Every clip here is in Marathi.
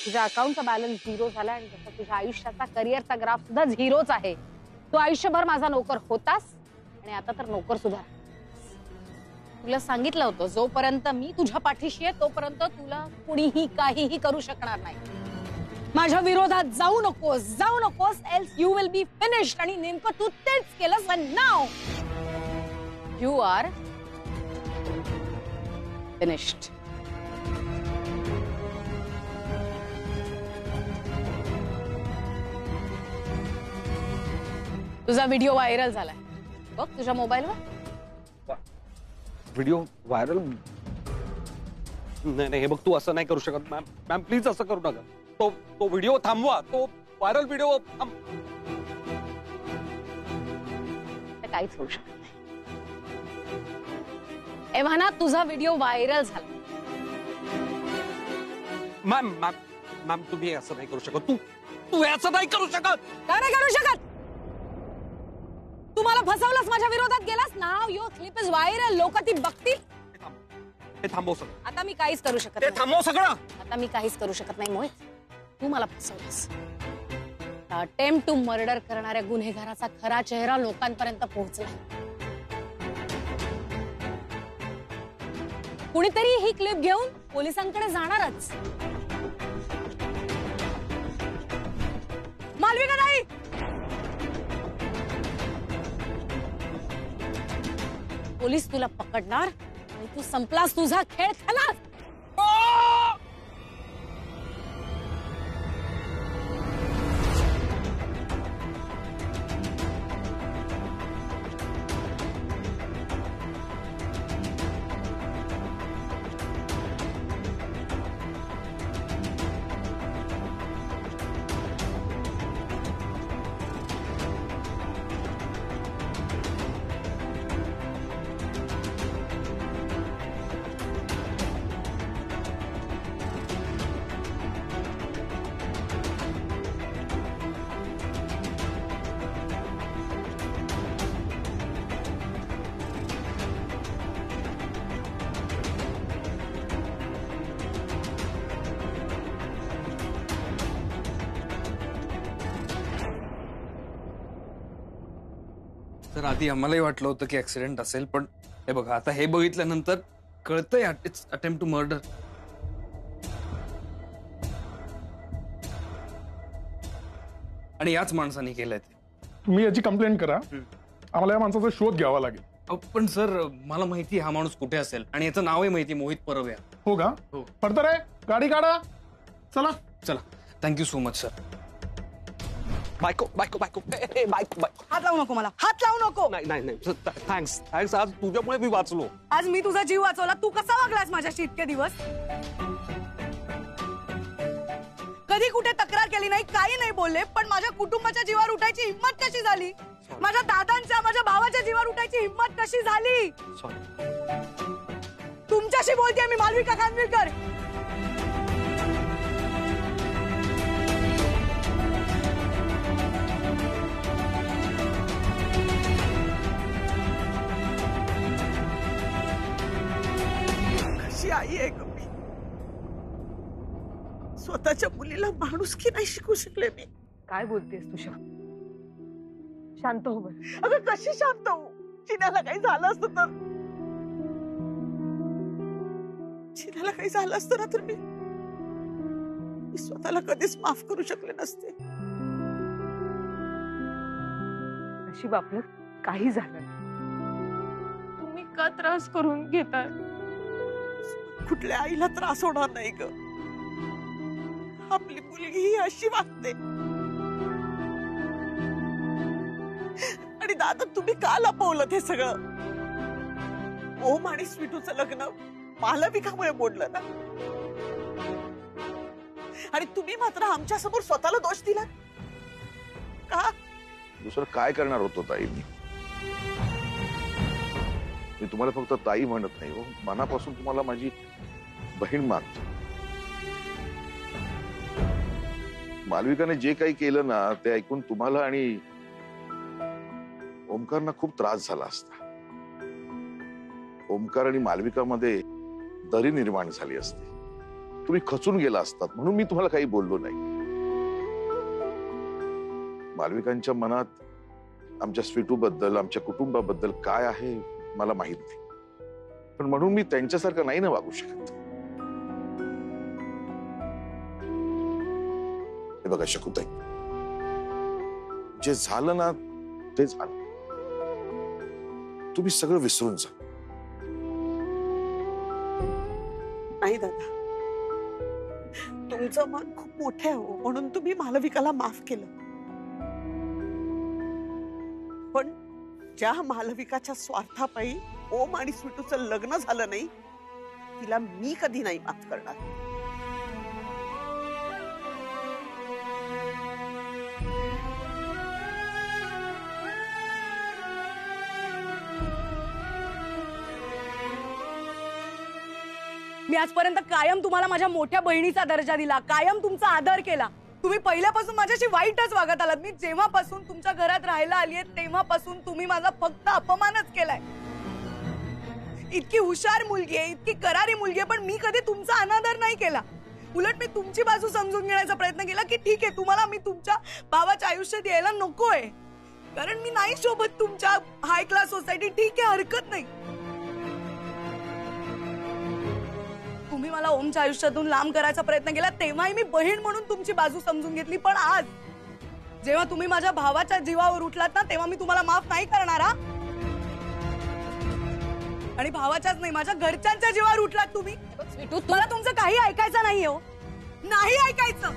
तुझ्या अकाउंटचा बॅलन्स झिरो झाला आणि तसं तुझ्या आयुष्याचा करिअरचा ग्राफ सुद्धा झिरोच आहे. तू आयुष्यभर माझा नोकर होतास आणि आता तर नोकर सुद्धा. तुला सांगितलं होतं जोपर्यंत मी तुझ्या पाठीशी आहे तोपर्यंत तुला कुणीही काहीही करू शकणार नाही. माझ्या विरोधात जाऊ नकोस else you will be finished. आणि नेमकं तू तेच केलंस. And now you are finished. तुझा व्हिडिओ व्हायरल झालाय बघ तुझ्या मोबाईलवर. Video viral? नाही हे बघ तू असं नाही करू शकत मॅम. मॅम प्लीज असं करू नका. तो व्हिडिओ थांबवा. तो व्हायरल व्हिडिओ काहीच होऊ शकत नाही. एव्हाना तुझा व्हिडिओ व्हायरल झाला. मॅम मॅम मॅम तुम्ही असं नाही करू शकत. तू असं नाही करू शकत. का नाही करू शकत? तू मला फसवलंस, माझ्या विरोधात गेलास. नाव युअर क्लिप इज व्हायरल. लोक ती बघतील. हे थांबव सगळं. आता मी काहीच करू शकत नाही. थांबव सगळं. आता मी काहीच करू शकत नाही मोहित. तू मला फसवलंस. अटेम्प्ट टू मर्डर करणाऱ्या गुन्हेगाराचा खरा चेहरा लोकांपर्यंत पोहोचला. कुणीतरी ही क्लिप घेऊन पोलिसांकडे जाणारच. मालविका नाही. पोलीस तुला पकडणार आणि तू संपलास. तुझा खेळ खलास. तर आधी आम्हालाही वाटलं होतं की ऍक्सिडेंट असेल, पण हे बघा आता हे बघितल्यानंतर कळतंय इट्स अटेम्प्ट टू मर्डर. आणि याच माणसाने केलंय ते. तुम्ही याची कंप्लेंट करा. आम्हाला या माणसाचा शोध घ्यावा लागेल. पण सर मला माहिती हा माणूस कुठे असेल आणि याचं नावही माहिती, मोहित परब. हो का? हो. पडतर आहे. गाडी काढा. चला चला. Thank you so much sir. बायको बायको बायको बायको. हात लावू नको मला. हात लावू नको. नाही नाही नाही थँक्स. आज तुझ्यामुळे मी वाचलो. आज मी तुझा जीव वाचवला. तू कसा वागलास माझ्याशी इतके दिवस? कधी कुठे तक्रार केली नाही, काही नाही बोलले, पण माझ्या कुटुंबाच्या जीवावर उठायची हिंमत कशी झाली? माझ्या दादांच्या, माझ्या भावाच्या जीवावर उठायची हिंमत कशी झाली? तुमच्याशी बोलते मी, मालविका खानविलकर. कशी आई आहे ग मी? स्वतःच्या मुलीला माणुसकी नाही शिकू शकले मी. काय बोलतेस तुझ्या? शांत हो. अगं कशी शांत हो? चिन्याला काही झालं असतं तर, चिन्याला काही झालं असतं ना तर मी स्वतःला कधीच माफ करू शकले नसते. नशीब आपलं काही झालं. तुम्ही का त्रास करून घेता? कुठल्या आईला त्रास होणार नाही ग. आपली मुलगी ही अशी वागते. आणि दादा तुम्ही का लपवलं ते सगळं? ओम आणि स्वीटूचं लग्न मालविकामुळे मोडलं ना. आणि तुम्ही मात्र आमच्या समोर स्वतःला दोष दिला का? दुसरं काय करणार होतो ताई? मी तुम्हाला फक्त ताई म्हणत नाही हो, मनापासून तुम्हाला माझी बहीण मानतो. मालविकाने जे काही केलं ना ते ऐकून तुम्हाला आणि ओमकारना खूप त्रास झाला असता. ओमकार आणि मालविकामध्ये दरी निर्माण झाली असते. तुम्ही खचून गेला असतात म्हणून मी तुम्हाला काही बोललो नाही. मालविकांच्या मनात आमच्या स्वीटू बद्दल, आमच्या कुटुंबाबद्दल काय आहे मला माहित नाही, पण म्हणून मी त्यांच्यासारखं नाही ना वागू शकत. हे बघा शकुताई, जे झालं ना ते झालं. तुम्ही सगळं विसरून जा. नाही दादा, तुमचं मन खूप मोठं आहे हो, म्हणून तुम्ही मालविकाला माफ केलं. पण ज्या मालविकाच्या स्वार्थापायी ओम आणि स्वीटूचं लग्न झालं नाही, तिला मी कधी नाही माफ करणार. मी आजपर्यंत कायम तुम्हाला माझ्या मोठ्या बहिणीचा दर्जा दिला, कायम तुमचा आदर केला. तुम्ही पहिल्यापासून माझ्याशी वाईटच वागत आलात. मी जेव्हापासून तुमच्या घरात राहायला आलीये तेव्हापासून तुम्ही माझा फक्त अपमानच केलाय. इतकी हुशार मुलगी आहे, इतकी करारी मुलगी आहे, पण मी कधी तुमचा अनादर नाही केला. उलट मी तुमची बाजू समजून घेण्याचा प्रयत्न केला की ठीक आहे, तुम्हाला मी तुमच्या भावाच्या आयुष्यात यायला नकोय, कारण मी नाही सोबत तुमच्या हाय क्लास सोसायटी. ठीक आहे, हरकत नाही. तुम्ही मला ओमच्या आयुष्यातून लांब करायचा प्रयत्न केला तेव्हाही मी बहीण म्हणून तुमची बाजू समजून घेतली. पण आज जेव्हा तुम्ही माझ्या भावाच्या जीवावर उठलात ना, तेव्हा मी तुम्हाला माफ नाही करणार. आणि भावाच्याच नाही, माझ्या घरच्यांच्या जीवावर उठलात तुम्ही. मला तुमचं काही ऐकायचं नाही हो, नाही ऐकायचं.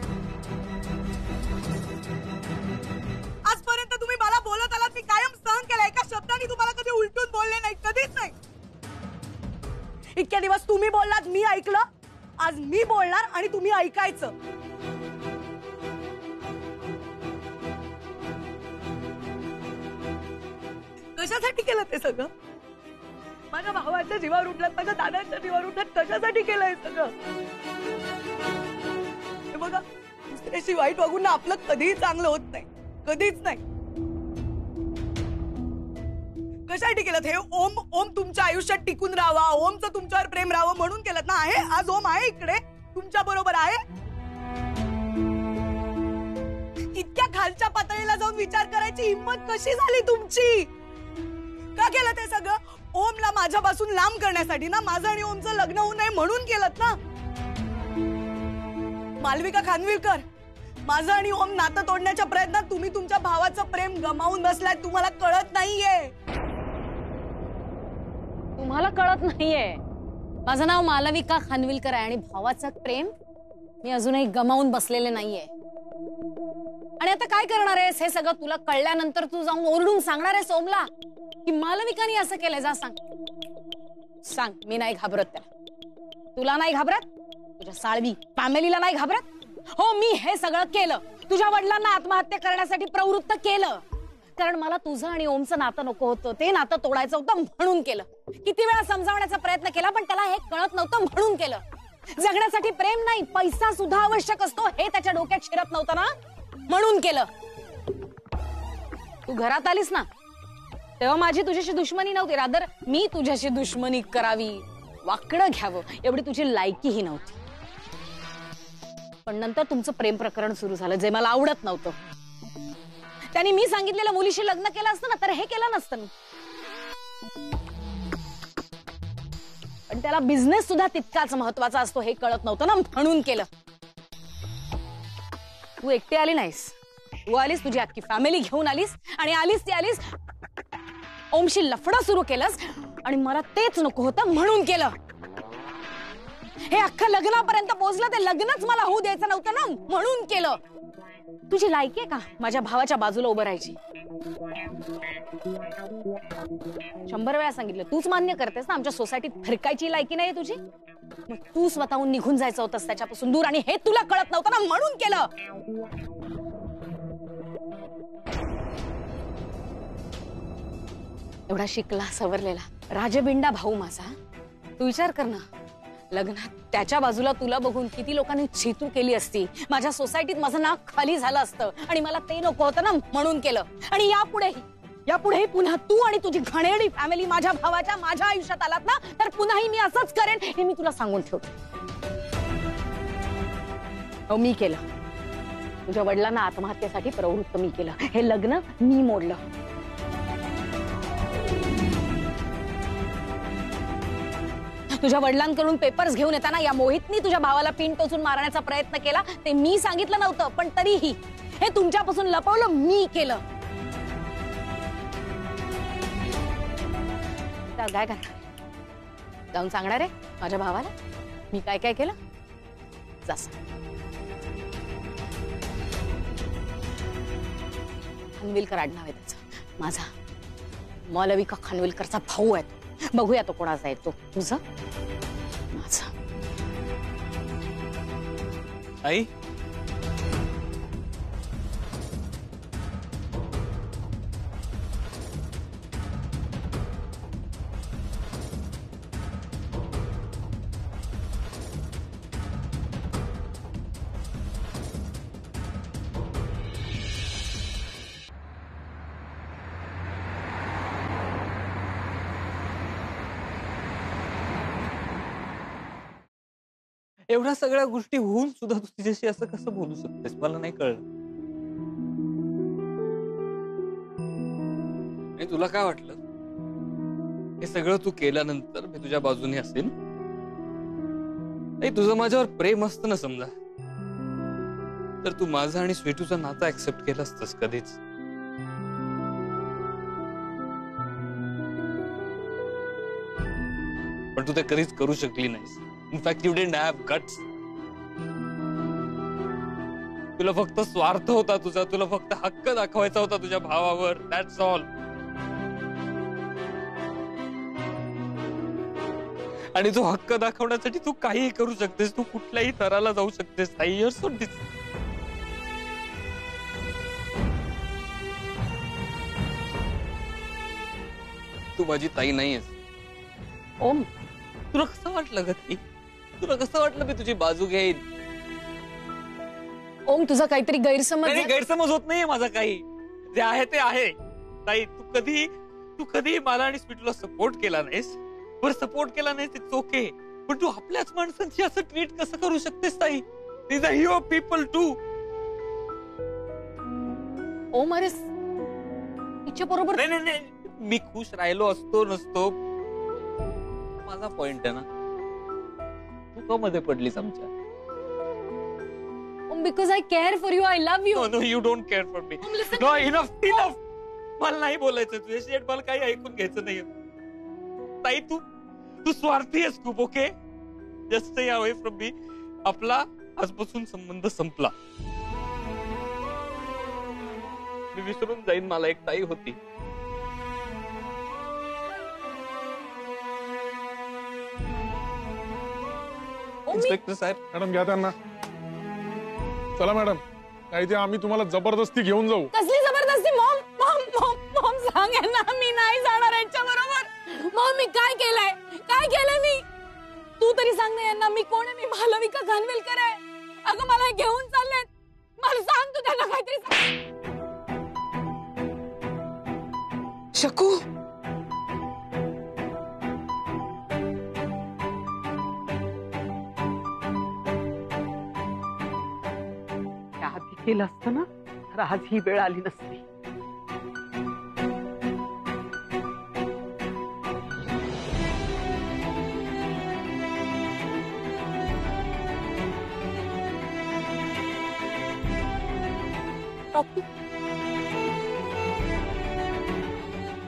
आजपर्यंत तुम्ही मला बोलत आलात, मी कायम सहन केलं. एका शब्दाने तुम्हाला कधी उलटून बोलले नाही, कधीच नाही. इतक्या दिवस तुम्ही बोललात, मी ऐकलं. आज मी बोलणार आणि तुम्ही ऐकायचं. कशासाठी केलं ते सगळं? माझ्या भावाच्या जीवावर उठलात, माझ्या दादाच्या जीवावर उठलात. कशासाठी केलं हे सगळं? हे बघा, दुसऱ्याशी वाईट वागून ना आपलं कधीही चांगलं होत नाही, कधीच नाही. कशासाठी केलं हे? ओम तुमच्या आयुष्यात टिकून राहावा, ओमचं तुमच्यावर प्रेम राहावं म्हणून केलं ना. आहे आज ओम आहे इकडे तुमच्या बरोबर आहे. इतक्या खालच्या पातळीला जाऊन विचार करायची हिंमत कशी झाली तुमची? का केलं ते सगळं? ओमला माझ्यापासून लांब करण्यासाठी ना, माझं आणि ओमचं लग्न होऊ नये म्हणून केलं ना. मालविका खानविलकर, माझं आणि ओम नातं तोडण्याच्या प्रयत्नात तुम्ही तुमच्या भावाचं प्रेम गमावून बसलाय. तुम्हाला कळत नाहीये. तुम्हाला कळत नाहीये. माझं नाव मालविका खानविलकर आहे आणि भावाचं प्रेम मी अजूनही गमावून बसलेले नाहीये. आणि आता काय करणार आहेस? हे सगळं तुला कळल्यानंतर तू जाऊन ओरडून सांगणार आहेस ओमला की मालविकाने असं केलंय? जा सांग, सांग. मी नाही घाबरत त्याला. तुला नाही घाबरत? तुझ्या साळवी फॅमिलीला नाही घाबरत? हो, मी हे सगळं केलं. तुझ्या वडिलांना आत्महत्या करण्यासाठी प्रवृत्त केलं, कारण मला तुझं आणि ओमचं नातं नको होतं. ते नातं तोडायचं होतं म्हणून केलं. किती वेळा समजावण्याचा प्रयत्न केला, पण त्याला हे कळत नव्हतं म्हणून केलं. जगण्यासाठी प्रेम नाही, पैसा सुद्धा आवश्यक असतो हे त्याच्या डोक्यात शिरत नव्हतं ना, म्हणून केलं. तू घरात आलीस ना, तेव्हा माझी तुझ्याशी दुश्मनी नव्हती. रादर मी तुझ्याशी दुश्मनी करावी, वाकडं घ्यावं एवढी तुझी लायकीही नव्हती. पण नंतर तुमचं प्रेम प्रकरण सुरू झालं, जे मला आवडत नव्हतं. त्यांनी मी सांगितलेल्या मुलीशी लग्न केलं असतं ना, तर हे केलं नसतं मी. पण त्याला बिझनेस सुद्धा तितकाच महत्वाचा असतो हे कळत नव्हतं ना, म्हणून केलं. तू एकटी आली नाहीस, तू आलीस, तुझी अख्खी फॅमिली घेऊन आलीस. आणि आलीस ती आलीस ओमशी लफडं सुरू केलंस, आणि मला तेच नको होतं म्हणून केलं. हे अख्खं लग्नापर्यंत पोहोचलं, ते लग्नच मला होऊ द्यायचं नव्हतं ना, म्हणून केलं. तुझी लायकी आहे का माझ्या भावाच्या बाजूला उभं राहायची? 100 वेळा सांगितलं, तूच मान्य करतेस ना आमच्या सोसायटीत फिरकायची लायकी नाही तुझी. मग तू स्वतःहून निघून जायचं होतंस त्याच्यापासून दूर, आणि हे तुला कळत नव्हतं ना, म्हणून केलं. एवढा शिकला सवरलेला राजबिंडा भाऊ माझा, तू विचार कर ना, लग्नात त्याच्या बाजूला तुला बघून किती लोकांनी छीतू केली असती. माझ्या सोसायटीत माझं नाक खाली झालं असतं, आणि मला ते नको होतं ना, म्हणून केलं. आणि यापुढेही पुन्हा तू आणि तुझी घणेरडी फॅमिली माझ्या भावाच्या माझ्या आयुष्यात आलात ना, तर पुन्हाही मी असंच करेन, हे मी तुला सांगून ठेवते. मी केलं. तुझ्या वडिलांना आत्महत्येसाठी प्रवृत्त मी केलं. हे लग्न मी मोडलं. तुझ्या वडिलांकडून पेपर्स घेऊन येताना या मोहितनी तुझ्या भावाला पिन टोचून मारण्याचा प्रयत्न केला. ते मी सांगितलं नव्हतं, पण तरीही हे तुमच्यापासून लपवलं मी केलं. काय करणार? जाऊन सांगणार आहे माझ्या भावाला मी काय काय केलं? खानविलकर आडनाव आहे त्याचं. माझा मालविका खानविलकरचा भाऊ आहे. बघूया तो कोणाचा आहे. तो तुझं माझा. आई एवढ्या सगळ्या गोष्टी होऊन सुद्धा तू तिच्याशी असं कसं बोलू शकतेस मला नाही कळलं. आणि तुला काय वाटलं हे सगळं तू केल्यानंतर मी तुझ्या बाजूने असेल? नाही, तुझं माझ्यावर प्रेम असतं ना समजा, तर तू माझं आणि स्वीटूचं नातं ऍक्सेप्ट केलं असतंस कधीच. पण तू ते कधीच करू शकली नाहीस. In fact you didn't have guts. तुला फक्त स्वार्थ होता तुझा. तुला फक्त हक्क दाखवायचा होता तुझ्या भावावर. That's all. आणि तो हक्क दाखवण्यासाठी तू काहीही करू शकतेस. तू कुठल्याही थराला जाऊ शकतेस. तू माझी ताई नाहीयेस. ओम, तुला कसं वाटलं ग ताई? तुला कसं वाटलं मी तुझी बाजू घेईन? ओम, तुझा काहीतरी गैरसमज. गैरसमज होत नाहीये माझा काही. जे आहे ते आहे ताई. तू कधी मला आणि स्वीटूला सपोर्ट केला नाहीस. बरं, सपोर्ट केला नाहीस इट्स ओके, पण तू आपल्याच माणसांची असं ट्रीट कसं करू शकतेस ताई? These are your people too. Om, अरे तिच्या बरोबर. नाही, मी खुश राहिलो असतो नसतो माझा पॉइंट आहे ना. तू का मध्ये पडलीस आमच्या? Because I care for you. I love you. No, you don't care for me. No, enough. मला नाही बोलायचं तुझ्याशी. मला काही ऐकून घ्यायचं नाही ताई. तू स्वार्थी आहेस खूप. Okay, just stay away from me. आपला आजपासून संबंध संपला. मी विसरून जाईन मला एक ताई होती. इन्स्पेक्टर साहेब, मॅडम घ्या त्यांना. चला मॅडम, नाही ते आम्ही तुम्हाला जबरदस्ती घेऊन जाऊ. कसली जबरदस्ती? मॉम सांग ना, मी नाही जाणार यांच्या बरोबर. मॉम, मी काय केलंय मी? तू तरी सांग ना यांना मी कोण आहे. मी मालविका खानविलकर आहे. अगं मला घेऊन चाललेत. मला सांग तू त्यांना काहीतरी. शकू, आधी केलं असतं ना तर आज ही वेळ आली नसती.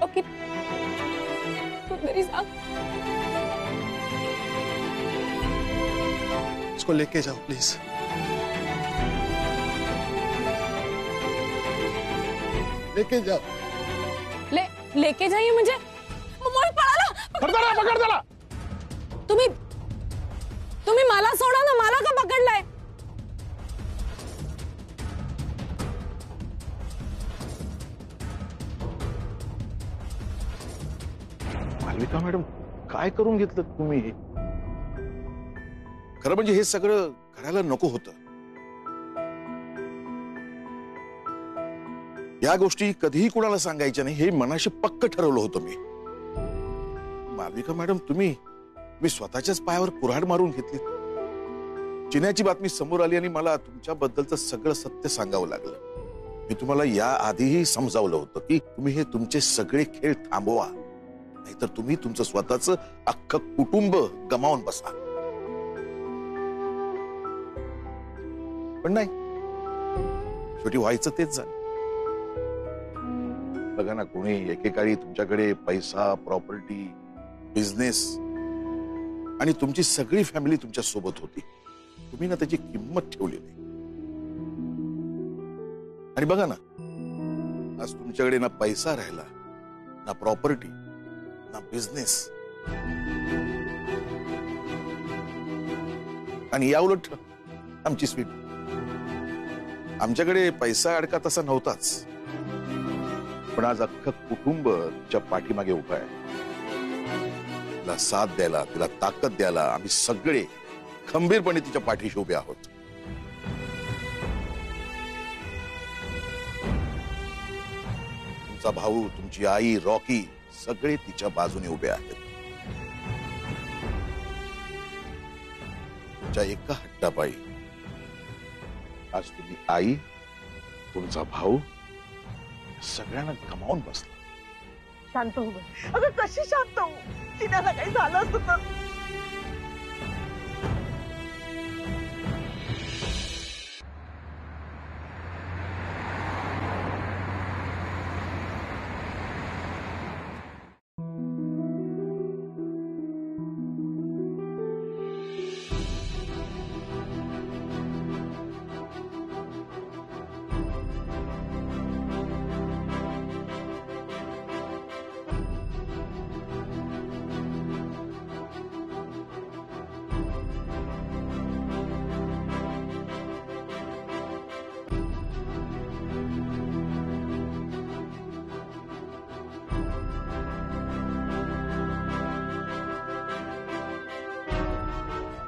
ओके, तू तरी सांग. इसको लेके जाओ प्लीज. लेके जाओ. लेके जाइए म्हणजे? मोहित पळाला. पकड त्याला. तुम्ही मला सोडा ना. मला का पकडलाय? मालविका मॅडम, काय करून घेतलं तुम्ही? खरं म्हणजे हे सगळं करायला नको होतं. या गोष्टी कधीही कुणाला सांगायच्या नाही हे मनाशी पक्क ठरवलं होतं मी. मालविका मॅडम, तुम्ही स्वतःच्याच पायावर कुऱ्हाड मारून घेतली. चिन्याची बातमी समोर आली आणि मला तुमच्याबद्दलचं सगळं सत्य सांगावं लागलं. मी तुम्हाला या आधीही समजावलं होतं की तुम्ही हे तुमचे सगळे खेळ थांबवा, नाहीतर तुम्ही तुमचं स्वतःच अख्खं कुटुंब गमावून बसा. पण नाही, शेवटी व्हायचं तेच झालं. बघा ना, कोणी एकेकाळी तुमच्याकडे पैसा, प्रॉपर्टी, बिझनेस आणि तुमची सगळी फॅमिली तुमच्या सोबत होती. तुम्ही ना त्याची किंमत ठेवली नाही. आणि बघा ना, आज तुमच्याकडे ना पैसा राहिला, ना प्रॉपर्टी, ना बिझनेस. आणि या उलट आमची स्वीट, आमच्याकडे पैसा अडका तसा नव्हताच, पण आज अख्खं कुटुंब तुमच्या पाठीमागे उभं आहे. तिला साथ द्यायला, तिला ताकद द्यायला आम्ही सगळे खंबीरपणे तिच्या पाठीशी उभे आहोत. तुमचा भाऊ, तुमची आई, रॉकी सगळे तिच्या बाजूने उभे आहेत. तुमच्या एका हट्टापायी आज तुम्ही आई, तुमचा भाऊ सगळ्यांना गमावून बसला. शांत हो बरं. अगं कशी शांत हो, चिन्याला काही झालं असतं तर.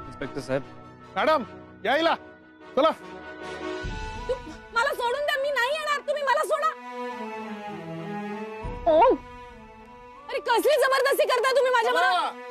इन्स्पेक्टर साहेब, मॅडम यायला चला. मला सोडून द्या, मी नाही येणार. तुम्ही मला सोडा. ओम, अरे कसली जबरदस्ती करता तुम्ही माझ्याबरोबर?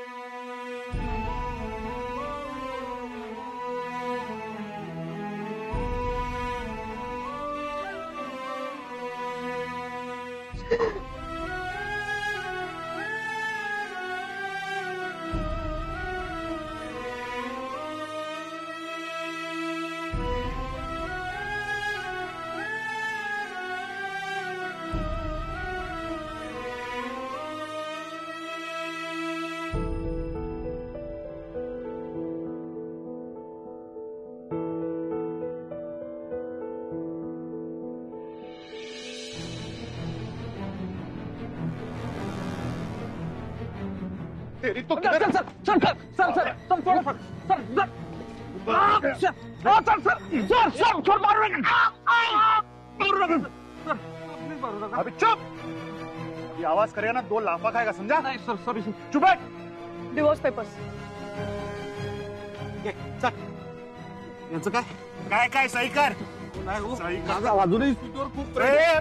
अभी चुप. ये आवाज करेगा ना 2 लाफा खाएगा, समझा? नहीं सर, सॉरी सर. चुप बैठ. Divorce papers. यांचं काय काय काय सही कर. सही कर. अजूनही स्वीटवर खूप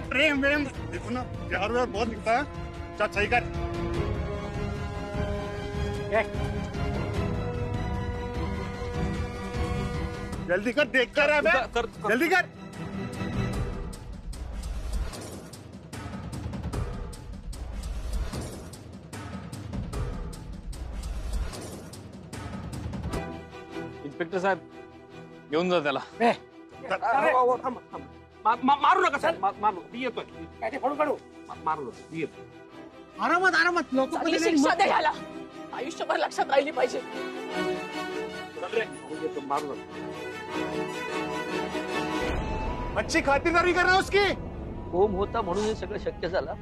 प्रेम प्रेम. देखो ना, प्यार व्यार बहुत दिखता है. चल सही कर. जल्दी कर, देख कर है बे. जल्दी कर. इन्स्पेक्टर साहेब, घेऊन जा त्याला. मारू नका साहेब, मारू. मी येतोय. काय ते फोडून काढू. मारू नका, मी येतो. आरामात आरामात. लोक चांगली शिक्षा द्या ह्याला. आयुष्यभर लक्षात राहिली पाहिजे. मारू नका. अच्छी खातिरदारी करना उसकी. ओम होता म्हणून हे सगळं शक्य झालं.